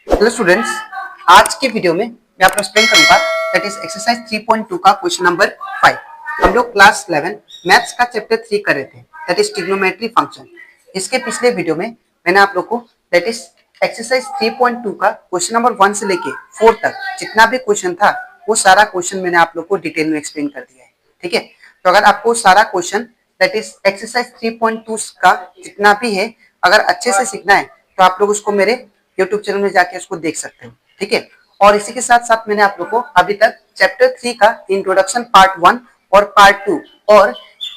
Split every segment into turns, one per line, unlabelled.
Hello students, आज के video में मैं आपको एक्सप्लेन करूंगा दैट इज एक्सरसाइज 3.2 का क्वेश्चन नंबर 5। हम लोग क्लास 11 मैथ्स का चैप्टर 3 कर रहे थे दैट इज ट्रिग्नोमेट्री फंक्शन। इसके पिछले वीडियो में मैंने आप लोग को दैट इज एक्सरसाइज 3.2 का क्वेश्चन नंबर 1 से लेके 4 तक जितना भी क्वेश्चन था वो सारा क्वेश्चन मैंने आप लोग को डिटेल में एक्सप्लेन कर दिया है। ठीक है, तो अगर आपको सारा क्वेश्चन दैट इज एक्सरसाइज 3.2 का जितना भी है अगर अच्छे से सीखना है तो आप लोग उसको मेरे YouTube चैनल में जाके उसको देख सकते हो। ठीक है, और इसी के साथ साथ मैंने आप लोग को अभी तक चैप्टर 3 का इंट्रोडक्शन पार्ट 1 और पार्ट 2 और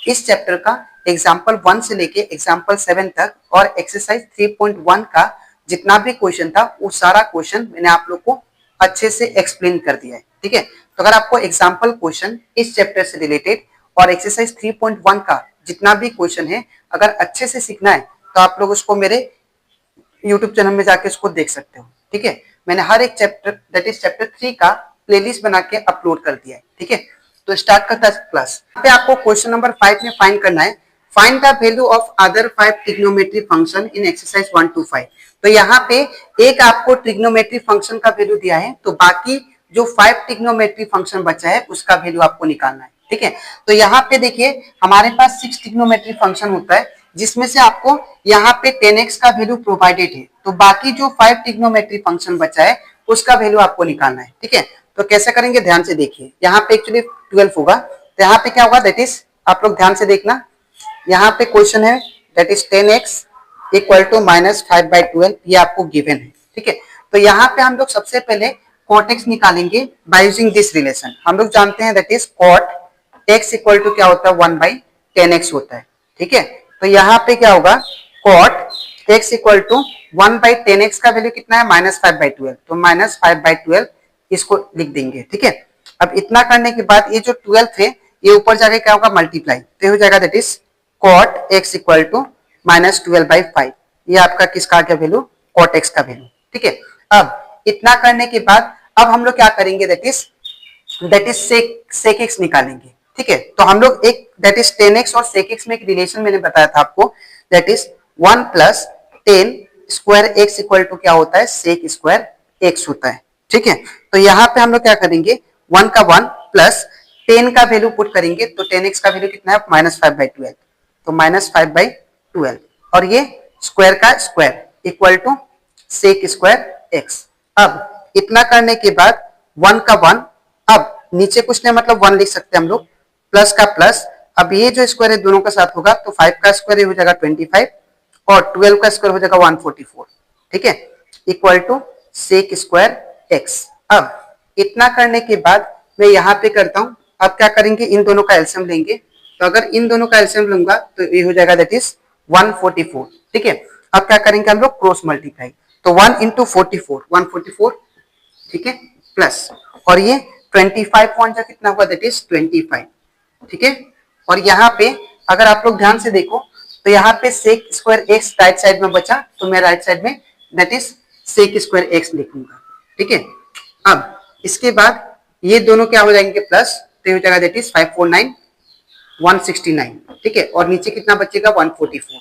इस चैप्टर का एग्जाम्पल 1 से लेके एग्जाम्पल 7 तक और एक्सरसाइज 3.1 का जितना भी क्वेश्चन था वो सारा क्वेश्चन मैंने आप लोग को अच्छे से एक्सप्लेन कर दिया है। ठीक है, तो अगर आपको एग्जाम्पल क्वेश्चन इस चैप्टर से रिलेटेड और एक्सरसाइज 3.1 का जितना भी क्वेश्चन है अगर अच्छे से सीखना है तो आप लोग उसको मेरे YouTube चैनल में जाके इसको देख सकते हो। ठीक है, मैंने हर एक चैप्टर दैट इज चैप्टर 3 का प्लेलिस्ट बना के अपलोड कर दिया है। ठीक है, तो स्टार्ट करता है क्लास। यहाँ पे आपको क्वेश्चन नंबर 5 में फाइंड करना है, find the value of other 5 trigonometry function in exercise 1 to 5। तो यहाँ पे एक आपको ट्रिग्नोमेट्री फंक्शन का वैल्यू दिया है, तो बाकी जो 5 ट्रिग्नोमेट्री फंक्शन बचा है उसका वैल्यू आपको निकालना है। ठीक है, तो यहाँ पे देखिए हमारे पास 6 ट्रिग्नोमेट्री फंक्शन होता है जिसमें से आपको यहाँ पे 10x का वैल्यू प्रोवाइडेड है, तो बाकी जो 5 ट्रिग्नोमेट्री फंक्शन बचा है उसका वैल्यू आपको निकालना है। ठीक है, तो कैसे करेंगे ध्यान से देखिए। यहाँ पे एक्चुअली 12 होगा, तो यहाँ पे क्या होगा दैट इज आप लोग ध्यान से देखना। यहाँ पे क्वेश्चन है that is 10x equal to -5/12, ये आपको गिवन है। ठीक है, तो यहाँ पे हम लोग सबसे पहले cot x निकालेंगे बाय यूजिंग दिस रिलेशन। हम लोग जानते हैं that is cot x equal to क्या होता है 1/10x होता है। ठीक है, तो यहाँ पे क्या होगा cot x equal to 1/10x का वैल्यू कितना है -5/12, तो -5/12 इसको लिख देंगे। ठीक है, अब इतना करने के बाद ये जो 12 है ये ऊपर जाके क्या होगा मल्टीप्लाई, तो हो जाएगा that is cot x equal to -12/5। ये आपका किसका क्या वैल्यू cot x का वैल्यू। ठीक है, अब इतना करने के बाद अब हम लोग क्या करेंगे दैट इज sec x निकालेंगे। ठीक है, तो हम लोग एक दैट इज 10x और sec x में एक रिलेशन मैंने बताया था आपको that is 1 + 10 square x equal to क्या होता है sec स्क्वायर x होता है। ठीक है, तो यहाँ पे हम लोग क्या करेंगे 1 का 1 प्लस 10 का वैल्यू पुट करेंगे, तो 10x का वैल्यू कितना है -5/12, तो -5/12 और ये स्क्वायर का square equal to sec square x। अब इतना करने के बाद 1 का 1, अब नीचे कुछ नहीं मतलब 1 लिख सकते हैं हम लोग, प्लस का प्लस, अब ये जो स्क्वायर है दोनों का साथ होगा तो 5 का स्क्वायर हो जाएगा 25 और 12 का स्क्वायर हो जाएगा 144। ठीक है, equal to sec square x। अब इतना करने के बाद मैं यहाँ पे करता हूँ, अब क्या करेंगे इन दोनों का एलसीएम लेंगे, तो अगर इन दोनों का एलसीएम लूंगा तो ये हो जाएगा दैट इज 144। ठीक है, अब क्या करेंगे हम लोग क्रॉस मल्टीप्लाई, तो 1 × 44 144। ठीक है, प्लस और ये 25 पॉइंट का कितना होगा दैट इज 25। ठीक है, और यहाँ पे अगर आप लोग ध्यान से देखो तो यहाँ पे sec square x right side में बचा, तो मैं राइट साइड में that is sec square x लिखूंगा। ठीक है, अब इसके बाद ये दोनों क्या हो जाएंगे प्लस, तो हो जाएगा दैट इज 549 169। ठीक है, और नीचे कितना बचेगा 144।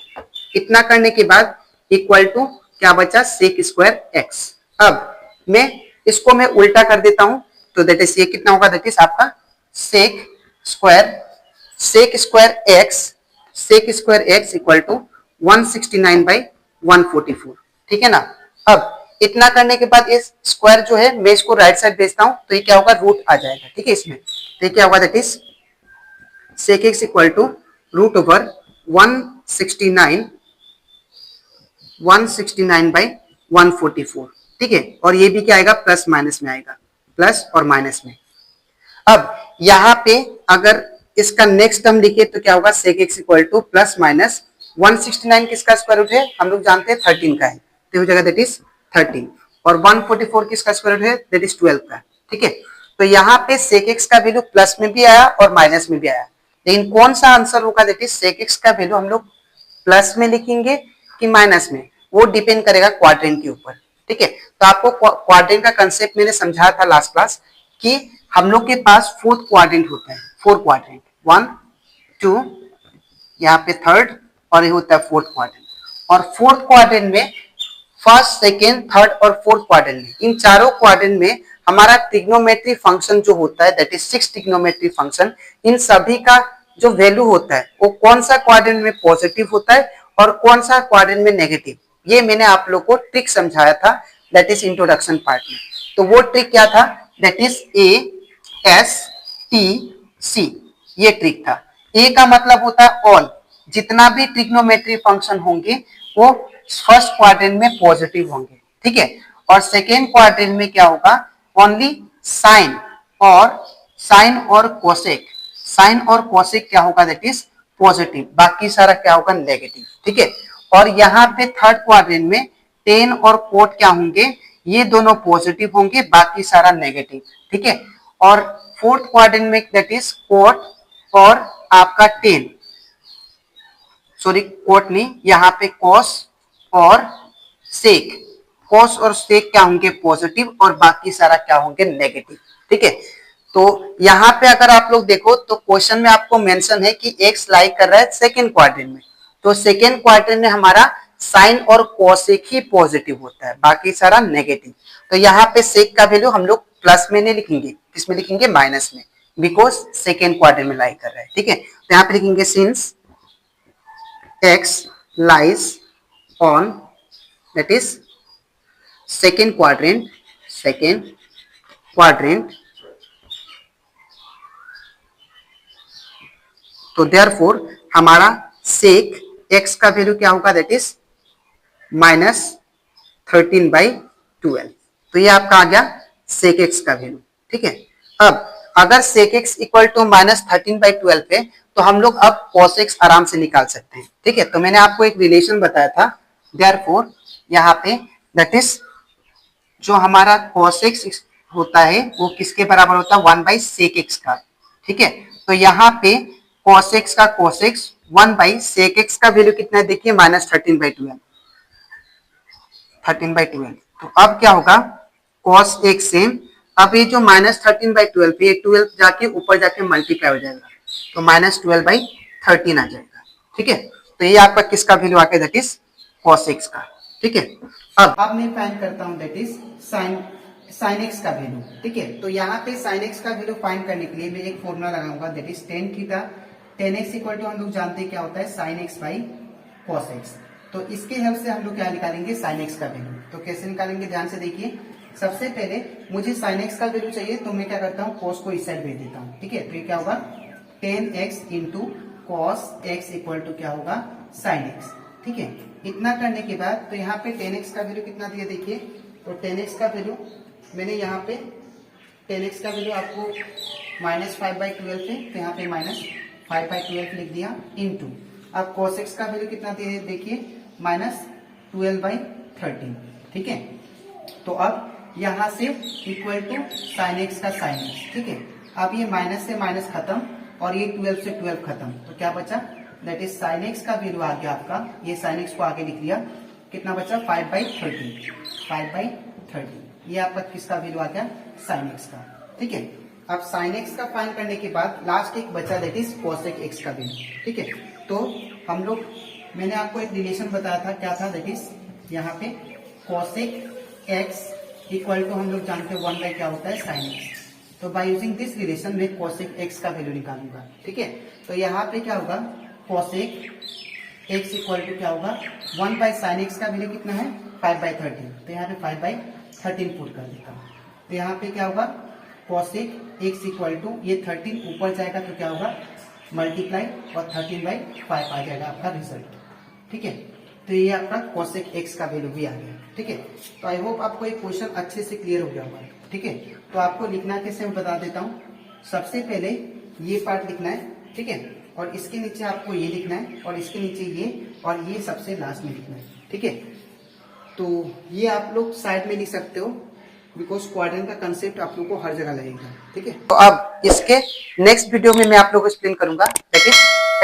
इतना करने के बाद इक्वल टू क्या बचा sec स्क्वायर x। अब मैं इसको मैं उल्टा कर देता हूं, तो दैट इज ये कितना होगा दैट इज आपका sec square x equal to 169/144। ठीक है ना। अब इतना करने के बाद ये स्क्वायर जो है मैं इसको राइट साइड भेजता हूं, तो ये क्या होगा रूट आ जाएगा। ठीक है, इसमें तो ये क्या होगा that is sec x equal to √169/144। ठीक है, और ये भी क्या आएगा प्लस माइनस में आएगा, प्लस और माइनस में। अब यहाँ पे अगर इसका नेक्स्ट टर्म लिखे तो क्या होगा sec x equal two plus minus 169 किसका स्क्वायर रूट है हम लोग जानते हैं 13 का है, तो हो जाएगा दैट इज 13 और 144 किसका स्क्वायर रूट है दैट इज 12 का। ठीक है, तो यहाँ पे sec x का वैल्यू प्लस में भी आया और माइनस में भी आया, लेकिन कौन सा आंसर होगा दैट इज sec x का वैल्यू हम लोग प्लस में लिखेंगे कि माइनस में, वो डिपेंड करेगा क्वाड्रेंट के ऊपर। ठीक है, तो आपको क्वाड्रेंट का कंसेप्ट मैंने समझाया था लास्ट क्लास कि हम लोग के पास 4th क्वाड्रेंट होता है, 4 क्वाड्रेंट 1 2 यहाँ पे 3rd और ये होता है 4th क्वाड्रेंट। और 4th क्वाड्रेंट में फर्स्ट, सेकेंड, थर्ड और फोर्थ क्वाड्रेंट में, इन चारों क्वाड्रेंट में हमारा ट्रिग्नोमेट्री फंक्शन जो होता है दैट इज 6 ट्रिग्नोमेट्री फंक्शन, इन सभी का जो वैल्यू होता है वो कौन सा क्वाड्रेंट में पॉजिटिव होता है और कौन सा क्वाड्रेंट में नेगेटिव, ये मैंने आप लोग को ट्रिक समझाया था दैट इज इंट्रोडक्शन पार्ट में। तो वो ट्रिक क्या था, दैट इज ASTC, ये ट्रिक था। ए का मतलब होता है ऑल, जितना भी ट्रिग्नोमेट्री फंक्शन होंगे वो फर्स्ट क्वाड्रेंट में पॉजिटिव होंगे, ठीक है। और सेकेंड क्वाड्रेंट में क्या होगा, ओनली साइन और कोसेक, साइन और कोसेक क्या होगा दैट इज पॉजिटिव, बाकी सारा क्या होगा नेगेटिव, ठीक है। और यहाँ पे थर्ड क्वाड्रेंट में टेन और कोट क्या होंगे, ये दोनों पॉजिटिव होंगे, बाकी सारा नेगेटिव, ठीक है। और फोर्थ क्वाड्रेंट में दैट इज कोट और आपका टेन, सॉरी कोट नहीं, यहाँ पे कॉस और सेक, कॉस और सेक क्या होंगे पॉजिटिव और बाकी सारा क्या होंगे नेगेटिव, ठीक है। तो यहाँ पे अगर आप लोग देखो तो क्वेश्चन में आपको मेंशन है कि एक्स लाई कर रहा है सेकेंड क्वाड्रेंट में, तो सेकेंड क्वाड्रेंट में हमारा साइन और कोसेक ही पॉजिटिव होता है, बाकी सारा नेगेटिव। तो यहाँ पे सेक का वैल्यू हम लोग प्लस में नहीं लिखेंगे, किसमें लिखेंगे, माइनस में, बिकॉज सेकेंड क्वाड्रेंट में लाई कर रहा है, ठीक है। तो यहाँ पे लिखेंगे since x lies on that is second quadrant तो therefore हमारा sec x का वैल्यू क्या होगा दैट इज -13/12, तो ये आपका आ गया sec x का वैल्यू, ठीक है। अब अगर sec x इक्वल टू -13/12 है तो हम लोग अब cos x आराम से निकाल सकते हैं, ठीक है। तो मैंने आपको एक रिलेशन बताया था, देयरफॉर यहाँ पे दैट इज जो हमारा cos x होता है वो किसके बराबर होता है, 1/sec x का, ठीक है। तो यहाँ पे cos x का cos x 1/sec x का वैल्यू कितना है देखिए, -13/12। तो अब क्या होगा, cos x से अब ये जो -13/12 ये 12 जाके ऊपर जाके मल्टीप्लाई हो जाएगा, तो -12/13 आ जाएगा, ठीक है। तो ये आपका किसका वैल्यू आ गया दैट इज cos x का, ठीक है। अब मैं फाइंड करता हूं दैट इज sin x का वैल्यू, ठीक है। तो यहाँ पे sin x का वैल्यू फाइंड करने के लिए मैं एक फॉर्मूला लगाऊंगा that is tan theta, tan x equal to हम लोग जानते हैं क्या होता है sin x by cos x। तो इसके हेल्प से हम लोग क्या निकालेंगे, sin x का वैल्यू। तो कैसे निकालेंगे, ध्यान से देखिए। सबसे पहले मुझे sin x का वैल्यू चाहिए, तो मैं क्या करता हूँ cos को इस साइड भेज देता हूँ, ठीक है। तो ये क्या होगा, tan x into cos x equal to क्या होगा sin x, ठीक है। इतना करने के बाद तो यहाँ पे tan x का वैल्यू कितना दिया देखिए, तो tan x का वैल्यू मैंने यहाँ पे tan x का वैल्यू आपको -5/12 है, तो यहाँ पे -5/12 लिख दिया, इंटू अब cos x का वैल्यू कितना दिया देखिए -12/13, ठीक है। तो अब यहाँ से इक्वल टू sin x का sin x, ठीक है। अब ये माइनस से माइनस खत्म और ये 12 से 12 खत्म, तो क्या बचा दैट इज sin x का वैल्यू आ गया आपका, ये sin x को आगे लिख लिया, कितना बचा 5/13, ये आपका किसका वैल्यू आ गया sin x का, ठीक है। अब sin x का फाइंड करने के बाद लास्ट एक बचा दैट इज cosec x का वैल्यू, ठीक है। तो हम लोग, मैंने आपको एक रिलेशन बताया था, क्या था दैट इज यहाँ पे cosec x इक्वल टू हम लोग जानते हैं 1 बाई क्या होता है sin x। तो बाय यूजिंग दिस रिलेशन में cosec x का वैल्यू निकालूंगा, ठीक है। तो यहाँ पे क्या होगा, cosec x इक्वल टू क्या होगा 1 बाई sin x का वैल्यू कितना है 5/13, तो यहाँ पे 5/13 पुट कर देता हूँ। तो यहाँ पे क्या होगा cosec x इक्वल टू ये 13 ऊपर जाएगा तो क्या होगा मल्टीप्लाई और 13/5 आ जाएगा आपका रिजल्ट, ठीक है। तो ये आपका cosec x का वैल्यू भी आ गया, ठीक है। तो आई होप आपको एक क्वेश्चन अच्छे से क्लियर हो गया होगा, ठीक है। तो आपको लिखना कैसे मैं बता देता हूँ। सबसे पहले ये पार्ट लिखना है, ठीक है, और इसके नीचे आपको ये लिखना है और इसके नीचे ये और ये सबसे लास्ट में लिखना है, ठीक है। तो ये आप लोग साइड में लिख सकते हो बिकॉज क्वाड्रेंट का कंसेप्ट आप लोग को हर जगह लगेगा, ठीक है। तो अब इसके नेक्स्ट वीडियो में मैं आप लोगों को एक्सप्लेन करूंगा दैट इज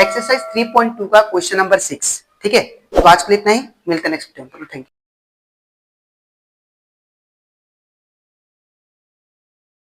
एक्सरसाइज 3.2 का क्वेश्चन नंबर 6, ठीक है। तो आज के लिए इतना ही, मिलते हैं नेक्स्ट वीडियो में, थैंक यू।